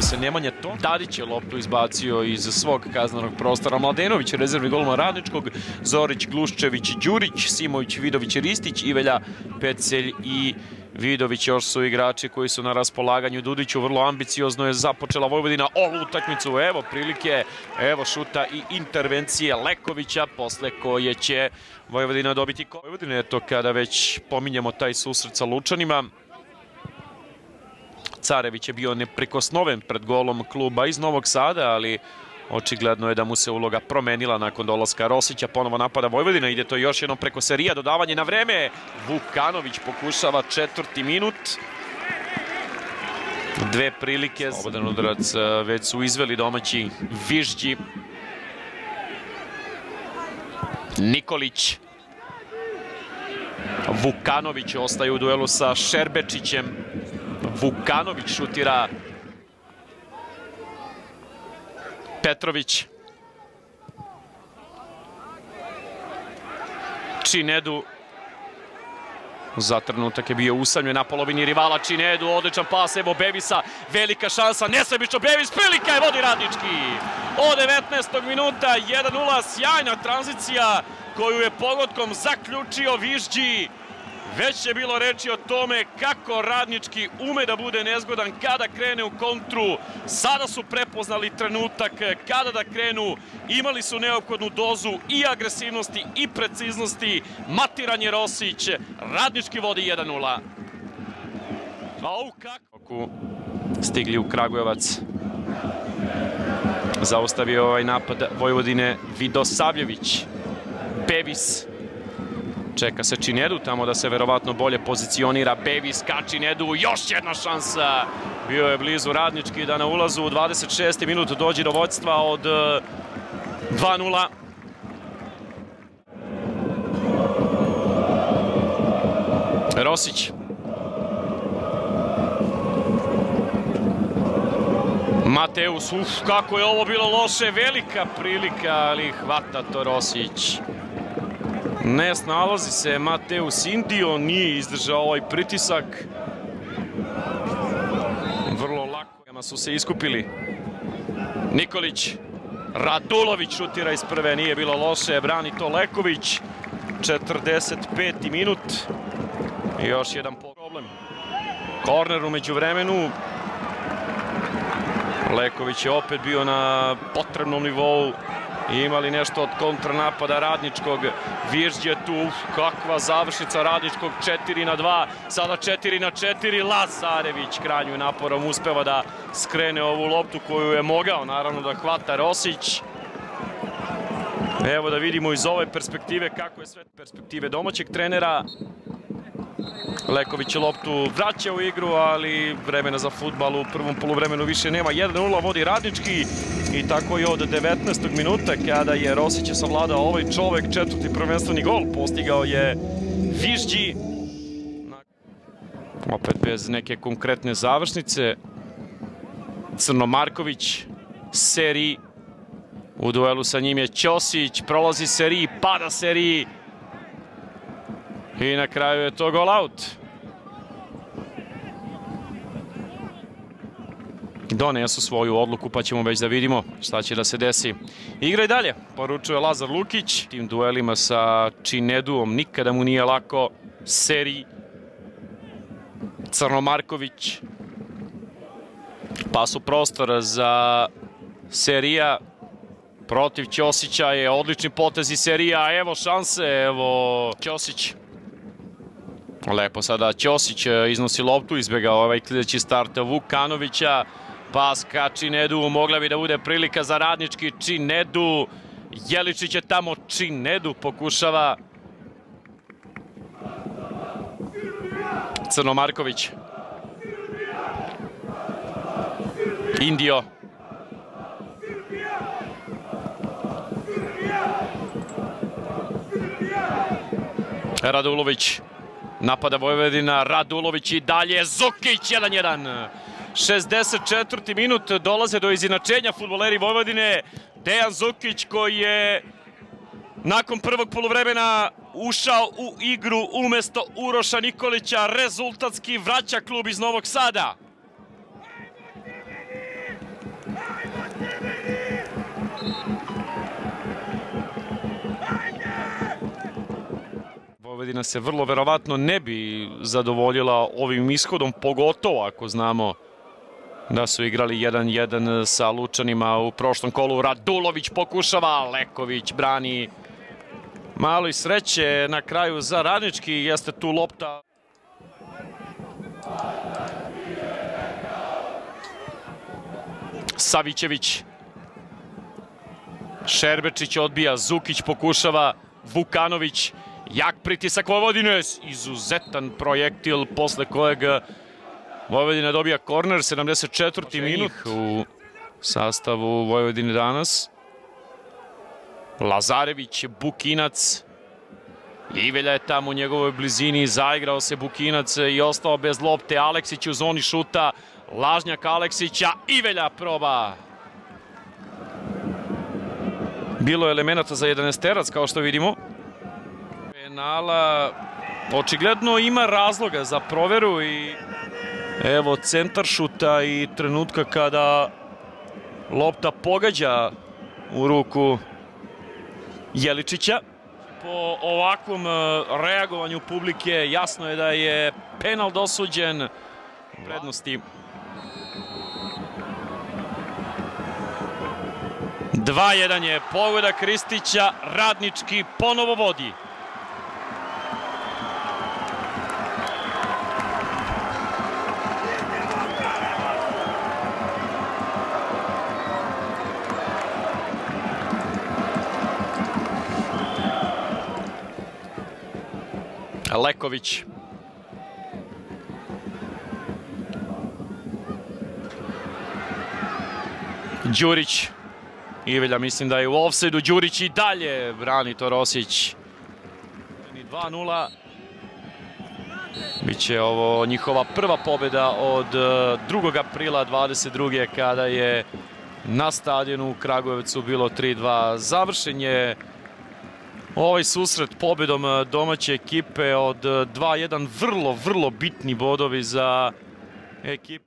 se Nemanja to. Dadić je loptu izbacio iz svog kaznenog prostora. Mladenović, rezervni golman Radničkog, Zorić, Gluščević, Đurić, Simović, Vidović, Ristić, Ivelja, Pecelj i Vidović još su igrači koji su na raspolaganju. Dudiću vrlo ambiciozno je započela Vojvodina ovu utakmicu. Evo prilike, evo šuta i intervencije Lekovića, posle koje će Vojvodina dobiti. Vojvodina je to kada već pominjemo taj susret sa Lučanima. Carević je bio neprikosnoven pred golom kluba iz Novog Sada, ali očigledno je da mu se uloga promenila nakon dolaska Rosića. Ponovo napada Vojvodina, ide to još jednom preko Serija, dodavanje na vreme. Vukanović pokušava 4. minut. Dve prilike. Slobodan udarac već su izveli domaći Vižđi. Nikolić. Vukanović ostaje u duelu sa Šerbečićem. Vukanović šutira. Petrović. Činedu. Za trenutak je bio usamljen na polovini rivala. Činedu, odličan pas, evo Bevisa, velika šansa, nesebično Bevis, prilika je, vodi Radnički. Od 19. minuta 1:0, sjajna tranzicija koju je pogodkom zaključio Vižđi. Već je bilo reči o tome kako Radnički ume da bude nezgodan kada krene u kontru. Sada su prepoznali trenutak kada da krenu. Imali su neophodnu dozu i agresivnosti i preciznosti. Matiranje Rosić. Radnički vodi 1:0. Au, kako stigli u Kragujevac. Zaustavio ovaj napad Vojvodine Vidosavljević. Bevis. Čeka se Činedu tamo da se verovatno bolje pozicionira. Bevis ka Činedu, još jedna šansa. Bio je blizu Radnički da na ulazu u 26. minut dođe do vođstva od 2:0. Rosić. Mateus, kako je ovo bilo loše, velika prilika, ali hvata to Rosić. Ne snalazi se Mateus Indio, nije izdržao ovaj pritisak. Vrlo lako su se iskupili. Nikolić. Radulović šutira iz prve, nije bilo loše, brani to Leković. 45. minut. I još jedan problem. Korner umeđu vremenu. Leković je opet bio na potrebnom nivou. Imali nešto od kontranapada Radničkog. Vižđ je tu, kakva završnica Radničkog, 4:2, sada 4:4, Lazarević krajnjim naporom uspeva da skrene ovu loptu koju je mogao naravno da hvata Rosić. Evo da vidimo iz ove perspektive kako je sve perspektive domaćeg trenera. Leković je loptu vraća u igru, ali vremena za fudbal u prvom poluvremenu više nema. 1:0 vodi Radnički i tako je od 19. minuta kada je Rosića savladao ovaj čovek. 4. prvenstveni gol postigao je Vižđi. Opet bez neke konkretne završnice. Crnomarković, Seri. U duelu sa njim je Ćosić, prolazi Seri, pada Seri. I na kraju je to gol out. Doneo su svoju odluku pa ćemo već da vidimo šta će da se desi. Igra i dalje, poručuje Lazar Lukić. Tim duelima sa Čineduom nikada mu nije lako. Seri. Crnomarković. Pas u prostor za Serija. Protiv Ćosića je odlični potez i Serija. Evo šanse, evo Ćosić. Lepo sada Ćosić iznosi loptu, izbjegao ovaj klizeći start Vukanovića. Pas ka Činedu, mogla bi da bude prilika za Radnički. Činedu, Jeličić je tamo, Činedu pokušava. Crnomarković. Indio. Radulović. Napada Vojvodina, Radulović i dalje, Zukić, 1:1. 64. minut, dolaze do izjednačenja fudbaleri Vojvodine. Dejan Zukić koji je nakon prvog poluvremena ušao u igru umesto Uroša Nikolića, rezultatski vraća klub iz Novog Sada. Vojvodina se vrlo verovatno ne bi zadovoljila ovim ishodom, pogotovo ako znamo da su igrali 1-1 sa Lučanima u prošlom kolu. Radulović pokušava, Leković brani. Malo i sreće na kraju za Radnički, jeste tu lopta. Savićević. Šerbečić odbija, Zukić pokušava, Vukanović. Jak pritisak Vojvodine, izuzetan projektil posle kojeg Vojvodina dobija korner, 74. minut u sastavu Vojvodine danas. Lazarević, Bukinac. Ivelja je tamo u njegovoj blizini, zaigrao se Bukinac i ostao bez lopte. Aleksić u zoni šuta, lažnjak Aleksića, Ivelja proba. Bilo je elemenata za 11-terac, kao što vidimo. Penala očigledno ima razloga za proveru i evo centar šuta i trenutka kada lopta pogađa u ruku Jeličića. Po ovakvom reagovanju publike jasno je da je penal dosuđen prednosti. 2-1 je pogodak Ristića, Radnički ponovo vodi. Leković. Đurić. Ivelja mislim da je u ofsajdu. Đurić i dalje brani Torosić. 2-0. Biće ovo njihova prva pobjeda od 2. aprila 22. kada je na stadionu u Kragujevcu bilo 3-2. Završen je ovaj susret pobjedom domaće ekipe od 2-1. Vrlo bitni bodovi za ekipu.